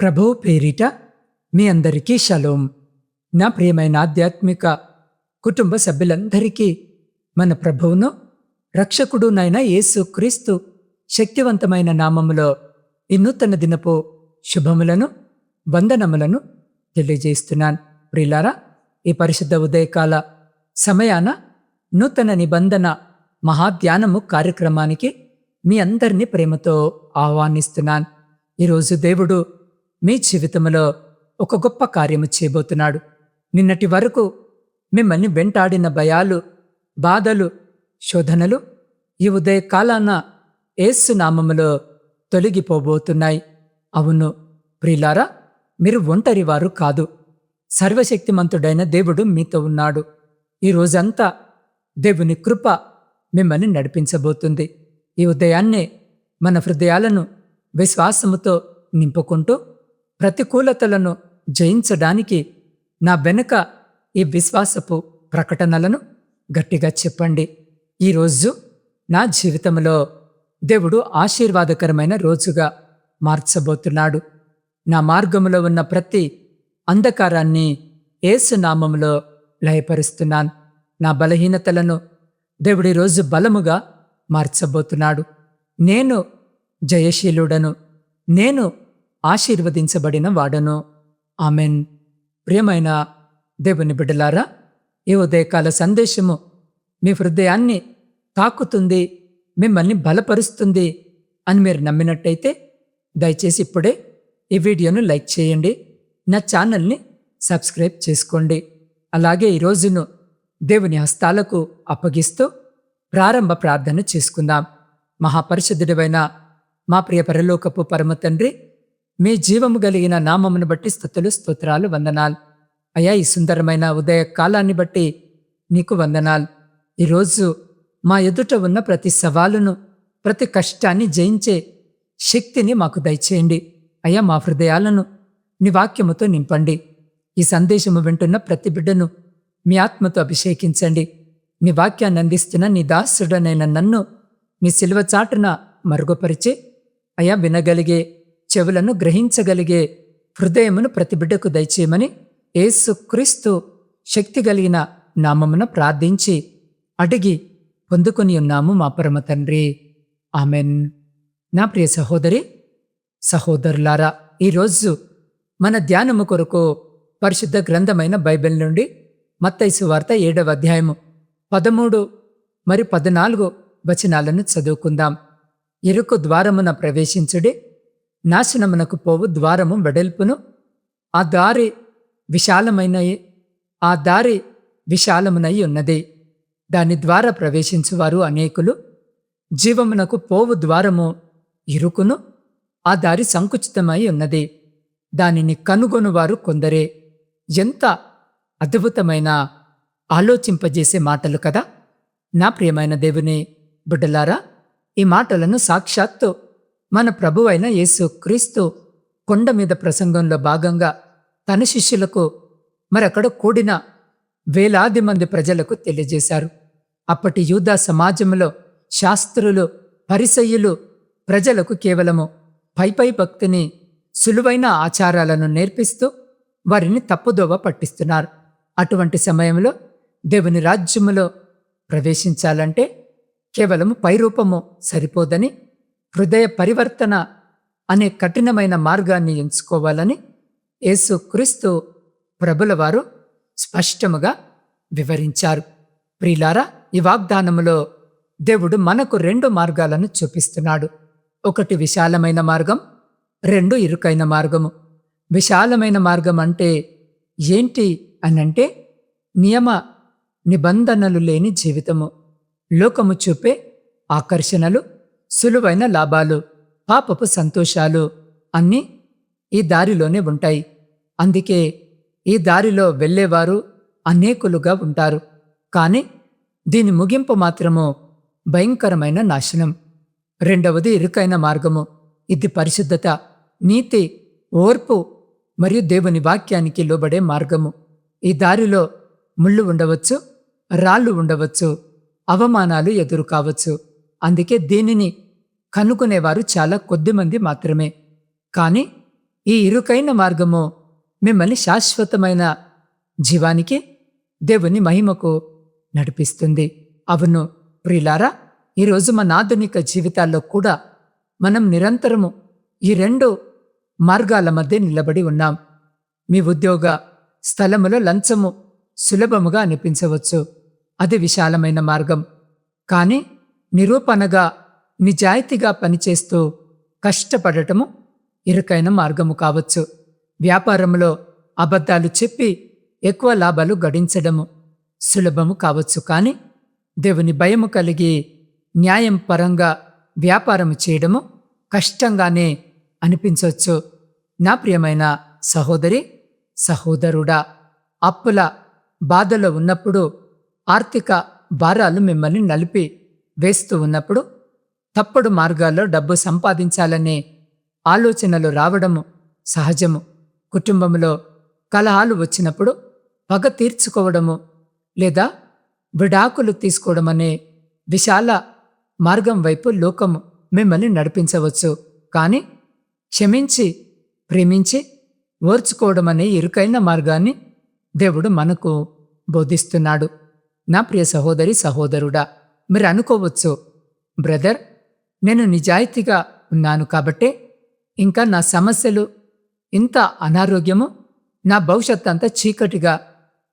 ప్రభువు పేరిట మీ అందరికీ షలోం. నా ప్రియమైన ఆధ్యాత్మిక కుటుంబ సభ్యులందరికీ మన ప్రభువును రక్షకుడునైన యేసు క్రీస్తు శక్తివంతమైన నామములో ఈ నూతన దినపు శుభములను వందనములను తెలియజేస్తున్నాను. ప్రియులారా, ఈ పరిశుద్ధ ఉదయకాల సమయాన నూతన నిబంధన మహాధ్యానము కార్యక్రమానికి మీ అందరినీ ప్రేమతో ఆహ్వానిస్తున్నాను. ఈరోజు దేవుడు మీ జీవితంలో ఒక గొప్ప కార్యము చేయబోతున్నాడు. నిన్నటి వరకు మిమ్మల్ని వెంటాడిన భయాలు, బాధలు, శోధనలు ఈ ఉదయకాలాన యేసు నామములో తొలగిపోబోతున్నాయి. అవును ప్రియులారా, మీరు ఒంటరి వారు కాదు. సర్వశక్తిమంతుడైన దేవుడు మీతో ఉన్నాడు. ఈ రోజంతా దేవుని కృప మిమ్మల్ని నడిపించబోతుంది. ఈ ఉదయాన్నే మన హృదయాలను విశ్వాసముతో నింపుకుంటూ ప్రతికూలతలను జయించడానికి నా వెనుక ఈ విశ్వాసపు ప్రకటనలను గట్టిగా చెప్పండి. ఈరోజు నా జీవితంలో దేవుడు ఆశీర్వాదకరమైన రోజుగా మార్చబోతున్నాడు. నా మార్గములో ఉన్న ప్రతి అంధకారాన్ని యేసు నామములో లయపరుస్తున్నాను. నా బలహీనతలను దేవుడి రోజు బలముగా మార్చబోతున్నాడు. నేను జయశీలుడను, నేను ఆశీర్వదించబడిన వాడను. ఆమెన్. ప్రియమైన దేవుని బిడ్డలారా, ఈ ఉదయకాల సందేశము మీ హృదయాన్ని తాకుతుంది, మిమ్మల్ని బలపరుస్తుంది అని మీరు నమ్మినట్టయితే దయచేసి ఇప్పుడే ఈ వీడియోను లైక్ చేయండి, నా ఛానల్ని సబ్స్క్రైబ్ చేసుకోండి. అలాగే ఈ రోజును దేవుని హస్తాలకు అప్పగిస్తూ ప్రారంభ ప్రార్థన చేసుకుందాం. మహాపరిశుద్ధుడైన మా ప్రియ పరలోకపు పరమ తండ్రి, మీ జీవము కలిగిన నామమును బట్టి స్తుతులు, స్తోత్రాలు, వందనాలు. అయ్యా, ఈ సుందరమైన ఉదయ కాలాన్ని బట్టి నీకు వందనాలు. ఈరోజు మా ఎదుట ఉన్న ప్రతి సవాలును, ప్రతి కష్టాన్ని జయించే శక్తిని మాకు దయచేయండి. అయ్యా, మా హృదయాలను నీ వాక్యముతో నింపండి. ఈ సందేశము వింటున్న ప్రతి బిడ్డను మీ ఆత్మతో అభిషేకించండి. నీ వాక్యాన్ని అందిస్తున్న నీ దాసుడనైన నన్ను మీ శిలువ చాటున మరుగుపరిచి అయ్యా, వినగలిగే చెవులను, గ్రహించగలిగే హృదయమును ప్రతి బిడ్డకు దయచేయమని యేసు క్రీస్తు శక్తి కలిగిన నామమున ప్రార్థించి అడిగి పొందుకొని ఉన్నాము మా పరమ తండ్రి. ఆమెన్. నా ప్రియ సహోదరి సహోదరులారా, ఈరోజు మన ధ్యానము కొరకు పరిశుద్ధ గ్రంథమైన బైబిల్ నుండి మత్తయి సువార్త 7వ అధ్యాయము 13 మరియు 14 వచనాలను చదువుకుందాం. ఇరుకు ద్వారమున ప్రవేశించుడి, నాశనమునకు పోవు ద్వారము వెడల్పును, ఆ దారి విశాలమునై ఉన్నది. దాని ద్వారా ప్రవేశించువారు అనేకులు. జీవమునకు పోవు ద్వారము ఇరుకును, ఆ దారి సంకుచితమై ఉన్నది. దానిని కనుగొనువారు కొందరే. ఎంత అద్భుతమైన ఆలోచింపజేసే మాటలు కదా. నా ప్రియమైన దేవుని బిడ్డలారా, ఈ మాటలను సాక్షాత్తు మన ప్రభువైన యేసు క్రీస్తు కొండ మీద ప్రసంగంలో భాగంగా తన శిష్యులకు మరక్కడ కూడిన వేలాది మంది ప్రజలకు తెలియజేశారు. అప్పటి యూదా సమాజంలో శాస్త్రులు, పరిసయ్యులు ప్రజలకు కేవలము పైపై భక్తిని, సులువైన ఆచారాలను నేర్పిస్తూ వారిని తప్పుదోవ పట్టిస్తున్నారు. అటువంటి సమయంలో దేవుని రాజ్యములో ప్రవేశించాలంటే కేవలము పైరూపము సరిపోదని, హృదయ పరివర్తన అనే కఠినమైన మార్గాన్ని ఎంచుకోవాలని యేసు క్రీస్తు ప్రభుల వారు స్పష్టముగా వివరించారు. ప్రియులారా, ఈ వాగ్దానములో దేవుడు మనకు 2 మార్గాలను చూపిస్తున్నాడు. ఒకటి విశాలమైన మార్గం, 2 ఇరుకైన మార్గము. విశాలమైన మార్గం అంటే ఏంటి అనంటే నియమ నిబంధనలు లేని జీవితము, లోకము చూపే ఆకర్షణలు, సులువైన లాభాలు, పాపపు సంతోషాలు అన్నీ ఈ దారిలోనే ఉంటాయి. అందుకే ఈ దారిలో వెళ్ళేవారు అనేకులుగా ఉంటారు. కానీ దీని ముగింపు మాత్రము భయంకరమైన నాశనం. 2వది ఇరుకైన మార్గము. ఇది పరిశుద్ధత, నీతి, ఓర్పు మరియు దేవుని వాక్యానికి లోబడే మార్గము. ఈ దారిలో ముళ్ళు ఉండవచ్చు, రాళ్ళు ఉండవచ్చు, అవమానాలు ఎదురు కావచ్చు. అందుకే దీనిని కనుగొనేవారు చాలా కొద్దిమంది మాత్రమే. కానీ ఈ ఇరుకైన మార్గము మిమ్మల్ని శాశ్వతమైన జీవానికి, దేవుని మహిమకు నడిపిస్తుంది. అవును ప్రియులారా, ఈరోజు మన ఆధునిక జీవితాల్లో కూడా మనం నిరంతరము ఈ రెండు మార్గాల మధ్య నిలబడి ఉన్నాం. మీ ఉద్యోగ స్థలములో లంచము సులభముగా అనిపించవచ్చు, అది విశాలమైన మార్గం. కానీ నిరూపణగా నిజాయితీగా పనిచేస్తూ కష్టపడటము ఇరుకైన మార్గము కావచ్చు. వ్యాపారంలో అబద్ధాలు చెప్పి ఎక్కువ లాభాలు గడించడము సులభము కావచ్చు. కానీ దేవుని భయము కలిగి న్యాయం పరంగా వ్యాపారం చేయడము కష్టంగానే అనిపించవచ్చు. నా ప్రియమైన సహోదరి సహోదరుడా, అప్పుల బాధలో ఉన్నప్పుడు, ఆర్థిక భారాలు మిమ్మల్ని నలిపి వేస్తూ ఉన్నప్పుడు, తప్పుడు మార్గాల్లో డబ్బు సంపాదించాలనే ఆలోచనలు రావడము సహజము. కుటుంబంలో కలహాలు వచ్చినప్పుడు పగ తీర్చుకోవడము లేదా విడాకులు తీసుకోవడం అనే విశాల మార్గం వైపు లోకము మిమ్మల్ని నడిపించవచ్చు. కానీ క్షమించి ప్రేమించి ఓర్చుకోవడం అనే ఇరుకైన మార్గాన్ని దేవుడు మనకు బోధిస్తున్నాడు. నా ప్రియ సహోదరి సహోదరుడా, మీరు అనుకోవచ్చు, బ్రదర్, నేను నిజాయితీగా ఉన్నాను కాబట్టే ఇంకా నా సమస్యలు, ఇంత అనారోగ్యము, నా భవిష్యత్ అంతా చీకటిగా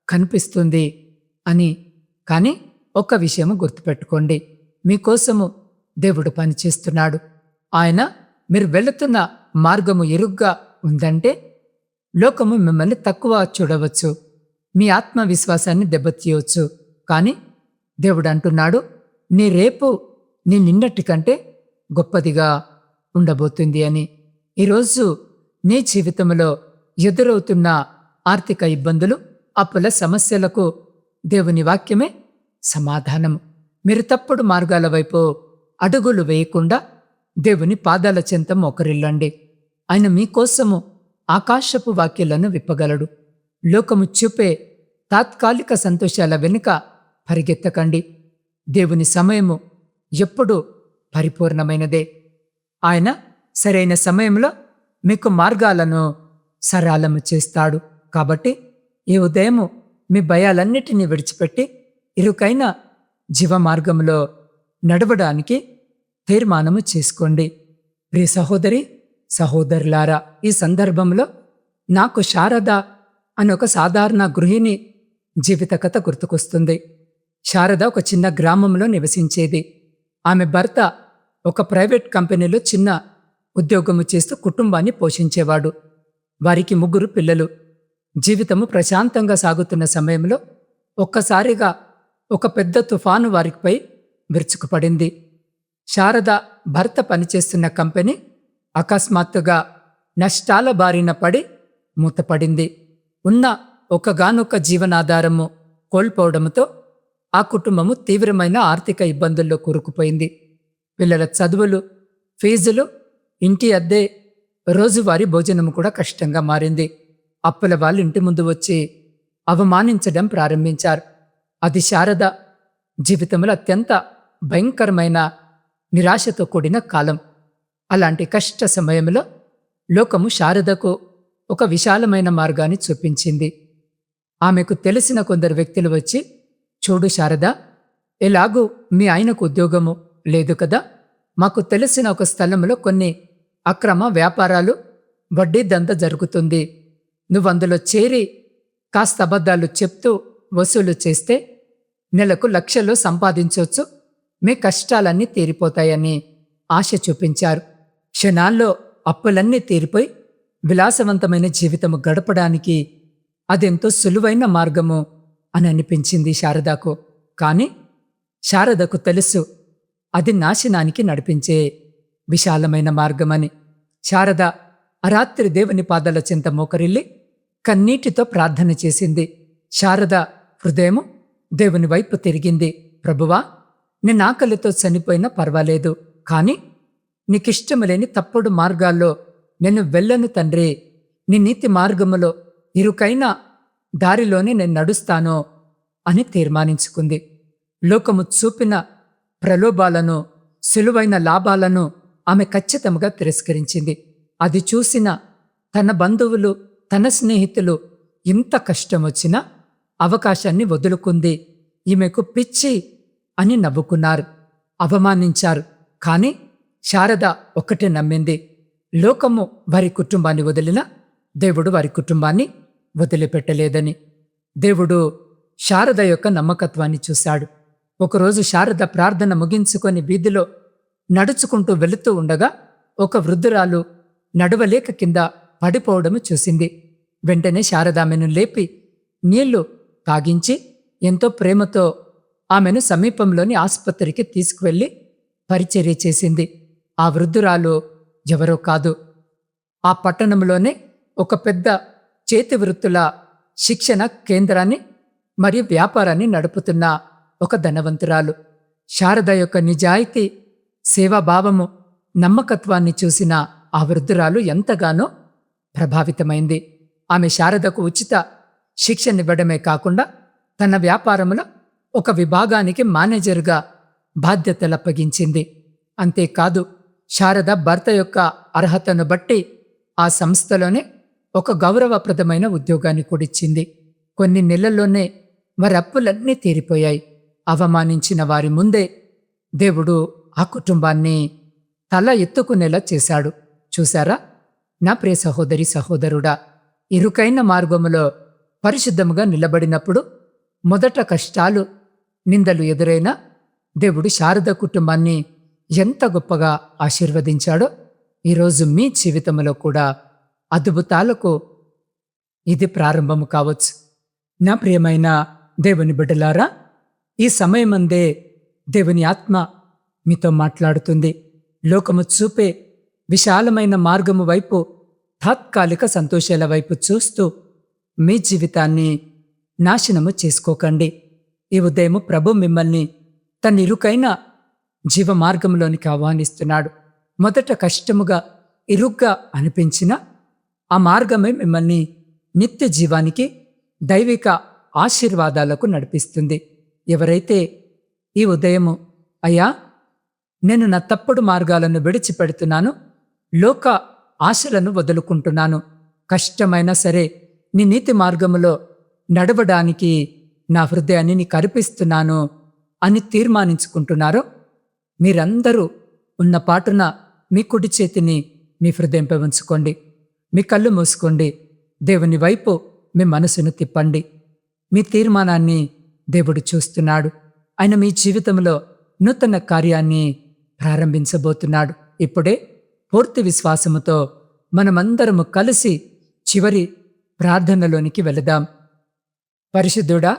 కనిపిస్తుంది అని. కానీ ఒక్క విషయము గుర్తుపెట్టుకోండి, మీకోసము దేవుడు పనిచేస్తున్నాడు. ఆయన మీరు వెళుతున్న మార్గము ఇరుగ్గా ఉందంటే లోకము మిమ్మల్ని తక్కువ చూడవచ్చు, మీ ఆత్మవిశ్వాసాన్ని దెబ్బతీయవచ్చు. కానీ దేవుడు అంటున్నాడు, నీ రేపు నీ నిన్నటి కంటే గొప్పదిగా ఉండబోతుంది అని. ఈరోజు నీ జీవితంలో ఎదురవుతున్న ఆర్థిక ఇబ్బందులు, అప్పుల సమస్యలకు దేవుని వాక్యమే సమాధానము. మీరు తప్పుడు మార్గాల వైపు అడుగులు వేయకుండా దేవుని పాదాల చెంత మోకరిల్లండి. ఆయన మీకోసము ఆకాశపు వాక్యాలను విప్పగలడు. లోకము చూపే తాత్కాలిక సంతోషాల వెనుక పరిగెత్తకండి. దేవుని సమయము ఎప్పుడూ పరిపూర్ణమైనదే. ఆయన సరైన సమయంలో మీకు మార్గాలను సరళము చేస్తాడు. కాబట్టి ఈ ఉదయము మీ భయాలన్నిటినీ విడిచిపెట్టి ఇరుకైన జీవ మార్గంలో నడవడానికి తీర్మానము చేసుకోండి. ప్రియ సహోదరి సహోదరులారా, ఈ సందర్భంలో నాకు శారద అని ఒక సాధారణ గృహిణి జీవిత కథ గుర్తుకొస్తుంది. శారద ఒక చిన్న గ్రామంలో నివసించేది. ఆమె భర్త ఒక ప్రైవేట్ కంపెనీలో చిన్న ఉద్యోగము చేస్తూ కుటుంబాన్ని పోషించేవాడు. వారికి 3 పిల్లలు. జీవితము ప్రశాంతంగా సాగుతున్న సమయంలో ఒక్కసారిగా ఒక పెద్ద తుఫాను వారిపై విరుచుకుపడింది. శారద భర్త పనిచేస్తున్న కంపెనీ అకస్మాత్తుగా నష్టాల బారిన పడి మూతపడింది. ఉన్న ఒకగానొక జీవనాధారము కోల్పోవడంతో ఆ కుటుంబము తీవ్రమైన ఆర్థిక ఇబ్బందుల్లో కూరుకుపోయింది. పిల్లల చదువులు, ఫీజులు, ఇంటి అద్దె, రోజువారీ భోజనము కూడా కష్టంగా మారింది. అప్పుల వాళ్ళు ఇంటి ముందు వచ్చి అవమానించడం ప్రారంభించారు. అది శారద జీవితంలో అత్యంత భయంకరమైన నిరాశతో కూడిన కాలం. అలాంటి కష్ట సమయంలో లోకము శారదకు ఒక విశాలమైన మార్గాన్ని చూపించింది. ఆమెకు తెలిసిన కొందరు వ్యక్తులు వచ్చి, చూడు శారద, ఎలాగూ మీ ఆయనకు ఉద్యోగము లేదు కదా, మాకు తెలిసిన ఒక స్థలంలో కొన్ని అక్రమ వ్యాపారాలు, వడ్డీ దంద జరుగుతుంది. నువ్వందులో చేరి కాస్త అబద్ధాలు చెప్తూ వసూలు చేస్తే నెలకు లక్షల్లో సంపాదించవచ్చు, మీ కష్టాలన్నీ తీరిపోతాయని ఆశ చూపించారు. క్షణాల్లో అప్పులన్నీ తీరిపోయి విలాసవంతమైన జీవితము గడపడానికి అదెంతో సులువైన మార్గము అని అనిపించింది శారదకు. కానీ శారదకు తెలుసు, అది నాశనానికి నడిపించే విశాలమైన మార్గమని. శారద ఆ రాత్రి దేవుని పాదాల చెంత మోకరిల్లి కన్నీటితో ప్రార్థన చేసింది. శారద హృదయము దేవుని వైపు తిరిగింది. ప్రభువా, నేను ఆకలితో చనిపోయినా పర్వాలేదు, కానీ నీకిష్టము లేని తప్పుడు మార్గాల్లో నేను వెళ్ళను తండ్రి. నీ నీతి మార్గములో ఇరుకైన దారిలోనే నేను నడుస్తాను అని తీర్మానించుకుంది. లోకము చూపిన ప్రలోభాలను, సులువైన లాభాలను ఆమె ఖచ్చితంగా తిరస్కరించింది. అది చూసిన తన బంధువులు, తన స్నేహితులు ఇంత కష్టం వచ్చినా అవకాశాన్ని వదులుకుంది. ఈమెకు పిచ్చి అని నవ్వుకున్నారు, అవమానించారు. కాని శారద ఒక్కటే నమ్మింది. లోకము వారి కుటుంబాన్ని వదిలినా దేవుడు వారి కుటుంబాన్ని వదిలిపెట్టలేదని. దేవుడు శారద యొక్క నమ్మకత్వాన్ని చూశాడు. ఒకరోజు శారద ప్రార్థన ముగించుకొని వీధిలో నడుచుకుంటూ వెళుతూ ఉండగా ఒక వృద్ధురాలు నడవలేక కింద పడిపోవడము చూసింది. వెంటనే శారద ఆమెను లేపి నీళ్లు తాగించి ఎంతో ప్రేమతో ఆమెను సమీపంలోని ఆసుపత్రికి తీసుకువెళ్లి పరిచర్య చేసింది. ఆ వృద్ధురాలు ఎవరో కాదు, ఆ పట్టణంలోనే ఒక పెద్ద చేతి వృత్తుల శిక్షణ కేంద్రాన్ని మరియు వ్యాపారాన్ని నడుపుతున్న ఒక ధనవంతురాలు. శారద యొక్క నిజాయితీ, సేవాభావము, నమ్మకత్వాన్ని చూసిన ఆ వృద్ధురాలు ఎంతగానో ప్రభావితమైంది. ఆమె శారదకు ఉచిత శిక్షణనివ్వడమే కాకుండా తన వ్యాపారంలో ఒక విభాగానికి మేనేజర్గా బాధ్యతలప్పగించింది. అంతేకాదు, శారద భర్త యొక్క అర్హతను బట్టి ఆ సంస్థలోనే ఒక గౌరవప్రదమైన ఉద్యోగాన్ని కూడిచ్చింది. కొన్ని నెలల్లోనే వారి అప్పులన్నీ తీరిపోయాయి. అవమానించిన వారి ముందే దేవుడు ఆ కుటుంబాన్ని తల ఎత్తుకునేలా చేశాడు. చూశారా నా ప్రియ సహోదరి సహోదరుడా, ఇరుకైన మార్గములో పరిశుద్ధముగా నిలబడినప్పుడు మొదట కష్టాలు, నిందలు ఎదురైనా దేవుడు శారద కుటుంబాన్ని ఎంత గొప్పగా ఆశీర్వదించాడో ఈరోజు మీ జీవితంలో కూడా అద్భుతాలకు ఇది ప్రారంభము కావచ్చు. నా ప్రియమైన దేవుని బిడ్డలారా, ఈ సమయమందే దేవుని ఆత్మ మీతో మాట్లాడుతుంది. లోకము చూపే విశాలమైన మార్గము వైపు, తాత్కాలిక సంతోషాల వైపు చూస్తూ మీ జీవితాన్ని నాశనము చేసుకోకండి. ఈ ఉదయము ప్రభు మిమ్మల్ని తన ఇరుకైన జీవ మార్గంలోనికి ఆహ్వానిస్తున్నాడు. మొదట కష్టముగా, ఇరుగ్గా అనిపించిన ఆ మార్గమే మిమ్మల్ని నిత్య జీవానికి, దైవిక ఆశీర్వాదాలకు నడిపిస్తుంది. ఎవరైతే ఈ ఉదయము అయ్యా నేను నా తప్పుడు మార్గాలను విడిచిపెడుతున్నాను, లోక ఆశలను వదులుకుంటున్నాను, కష్టమైనా సరే నీ నీతి మార్గములో నడవడానికి నా హృదయాన్ని నీకు అర్పిస్తున్నాను అని తీర్మానించుకుంటున్నారో మీరందరూ ఉన్న పాటున మీ కుడి చేతిని మీ హృదయంపై ఉంచుకోండి. మీ కళ్ళు మూసుకోండి. దేవుని వైపు మీ మనసును తిప్పండి. మీ తీర్మానాన్ని దేవుడు చూస్తున్నాడు. ఆయన మీ జీవితంలో నూతన కార్యాన్ని ప్రారంభించబోతున్నాడు. ఇప్పుడే పూర్తి విశ్వాసముతో మనమందరము కలిసి చివరి ప్రార్థనలోనికి వెళదాం. పరిశుద్ధుడా,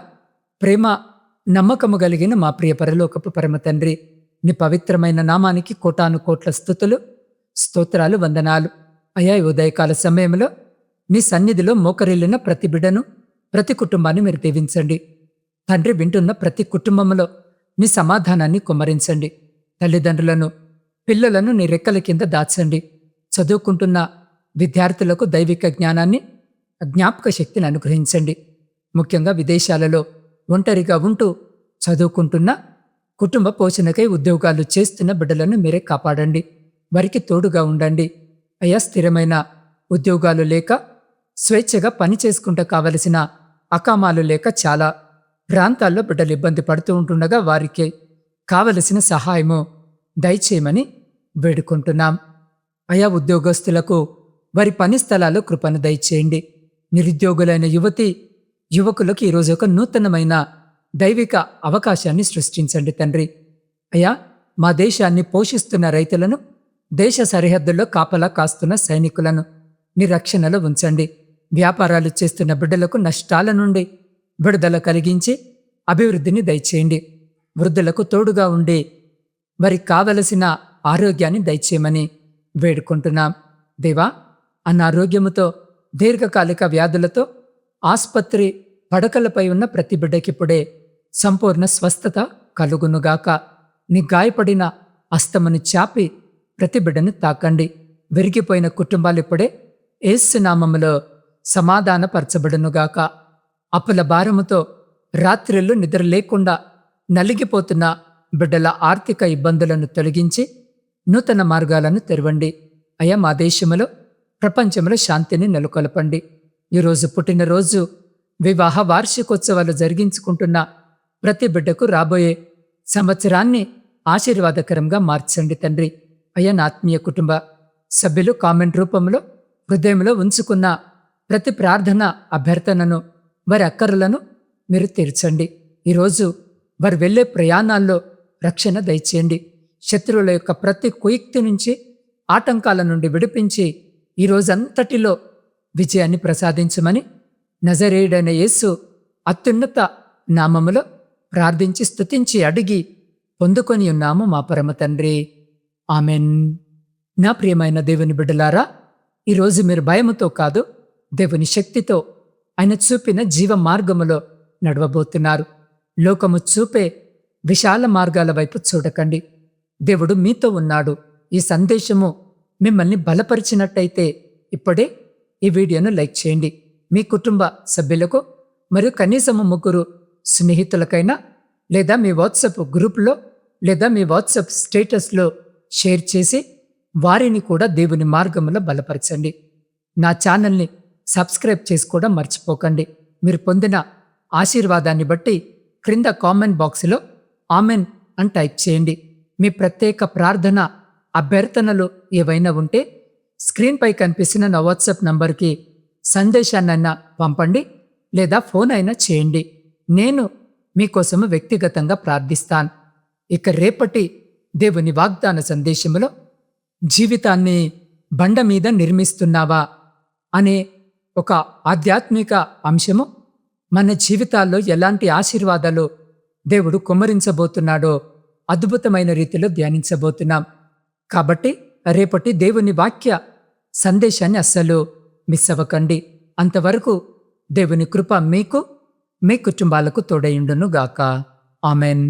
ప్రేమ నమ్మకము కలిగిన మా ప్రియ పరలోకపు పరమ తండ్రి, నీ పవిత్రమైన నామానికి కోటాను కోట్ల స్తుతులు, స్తోత్రాలు, వందనాలు. అయ్యా, ఈ ఉదయకాల సమయంలో నీ సన్నిధిలో మోకరిల్లిన ప్రతి బిడ్డను, ప్రతి కుటుంబాన్ని మీరు దీవించండి. తండ్రి, వింటున్న ప్రతి కుటుంబంలో నీ సమాధానాన్ని కుమ్మరించండి. తల్లిదండ్రులను, పిల్లలను నీ రెక్కల కింద దాచండి. చదువుకుంటున్న విద్యార్థులకు దైవిక జ్ఞానాన్ని, జ్ఞాపక శక్తిని అనుగ్రహించండి. ముఖ్యంగా విదేశాలలో ఒంటరిగా ఉంటూ చదువుకుంటున్న, కుటుంబ పోషణకై ఉద్యోగాలు చేస్తున్న బిడ్డలను మీరే కాపాడండి. వారికి తోడుగా ఉండండి. అయ్యా, స్థిరమైన ఉద్యోగాలు లేక, స్వేచ్ఛగా పని చేసుకుంటూ కావలసిన అకామాలు లేక చాలా ప్రాంతాల్లో బిడ్డలు ఇబ్బంది పడుతూ ఉంటుండగా వారికి కావలసిన సహాయము దయచేయమని వేడుకుంటున్నాం. అయా, ఉద్యోగస్తులకు వారి పని స్థలాల్లో కృపను దయచేయండి. నిరుద్యోగులైన యువతి యువకులకు ఈరోజు ఒక నూతనమైన దైవిక అవకాశాన్ని సృష్టించండి తండ్రి. అయ్యా, మా దేశాన్ని పోషిస్తున్న రైతులను, దేశ సరిహద్దుల్లో కాపలా కాస్తున్న సైనికులను నీ రక్షణలో ఉంచండి. వ్యాపారాలు చేస్తున్న బిడ్డలకు నష్టాల నుండి విడుదల కలిగించి అభివృద్ధిని దయచేయండి. వృద్ధులకు తోడుగా ఉండి వారికి కావలసిన ఆరోగ్యాన్ని దయచేయమని వేడుకుంటున్నాం. దేవా, అనారోగ్యముతో, దీర్ఘకాలిక వ్యాధులతో ఆసుపత్రి పడకలపై ఉన్న ప్రతి బిడ్డకిప్పుడే సంపూర్ణ స్వస్థత కలుగునుగాక. నీ గాయపడిన హస్తమును చాపి ప్రతి బిడ్డను తాకండి. విరిగిపోయిన కుటుంబాలు ఇప్పుడే యేసు నామములో సమాధానపరచబడునుగాక. అప్పుల భారముతో రాత్రిళ్ళు నిద్ర లేకుండా నలిగిపోతున్న బిడ్డల ఆర్థిక ఇబ్బందులను తొలగించి నూతన మార్గాలను తెరవండి. అయ్యా, మా దేశంలో ప్రపంచంలో శాంతిని నెలకొల్పండి. ఈరోజు పుట్టినరోజు, వివాహ వార్షికోత్సవాలు జరిగించుకుంటున్న ప్రతి బిడ్డకు రాబోయే సంవత్సరాన్ని ఆశీర్వాదకరంగా మార్చండి తండ్రి. అయ్యా, నా ఆత్మీయ కుటుంబ సభ్యులు కామెంట్ రూపంలో హృదయంలో ఉంచుకున్న ప్రతి ప్రార్థన అభ్యర్థనను, వారి అక్కరలను మీరు తీర్చండి. ఈరోజు వారు వెళ్ళే ప్రయాణాల్లో రక్షణ దయచేయండి. శత్రువుల యొక్క ప్రతి కుయుక్తి నుంచి, ఆటంకాల నుండి విడిపించి ఈ రోజంతటిలో విజయాన్ని ప్రసాదించమని నజరేయుడైన యేసు అత్యున్నత నామములో ప్రార్థించి స్తుతించి అడిగి పొందుకొని ఉన్నాము మా పరమ తండ్రి. ఆమెన్. నా ప్రియమైన దేవుని బిడ్డలారా, ఈరోజు మీరు భయముతో కాదు, దేవుని శక్తితో ఆయన చూపిన జీవ మార్గములో నడవబోతున్నారు. లోకము చూపే విశాల మార్గాల వైపు చూడకండి. దేవుడు మీతో ఉన్నాడు. ఈ సందేశము మిమ్మల్ని బలపరిచినట్టయితే ఇప్పుడే ఈ వీడియోను లైక్ చేయండి. మీ కుటుంబ సభ్యులకు మరియు కనీసము 3 స్నేహితులకైనా, లేదా మీ వాట్సాప్ గ్రూప్లో, లేదా మీ వాట్సాప్ స్టేటస్లో షేర్ చేసి వారిని కూడా దేవుని మార్గంలో బలపరచండి. నా ఛానల్ని సబ్స్క్రైబ్ చేసుకోవడం మర్చిపోకండి. మీరు పొందిన ఆశీర్వాదాన్ని బట్టి క్రింద కామెంట్ బాక్స్లో ఆమెన్ అని టైప్ చేయండి. మీ ప్రత్యేక ప్రార్థన అభ్యర్థనలు ఏవైనా ఉంటే స్క్రీన్పై కనిపిస్తున్న నా వాట్సాప్ నంబర్కి సందేశాన్నైనా పంపండి, లేదా ఫోన్ అయినా చేయండి. నేను మీకోసము వ్యక్తిగతంగా ప్రార్థిస్తాను. ఇక రేపటి దేవుని వాగ్దాన సందేశములో జీవితాన్ని బండ మీద నిర్మిస్తున్నావా అనే ఒక ఆధ్యాత్మిక అంశము, మన జీవితాల్లో ఎలాంటి ఆశీర్వాదాలు దేవుడు కుమ్మరించబోతున్నాడో అద్భుతమైన రీతిలో ధ్యానించబోతున్నాం. కాబట్టి రేపటి దేవుని వాక్య సందేశాన్ని అస్సలు మిస్ అవ్వకండి. అంతవరకు దేవుని కృప మీకు, మీ కుటుంబాలకు తోడయుండును గాక. ఆమెన్.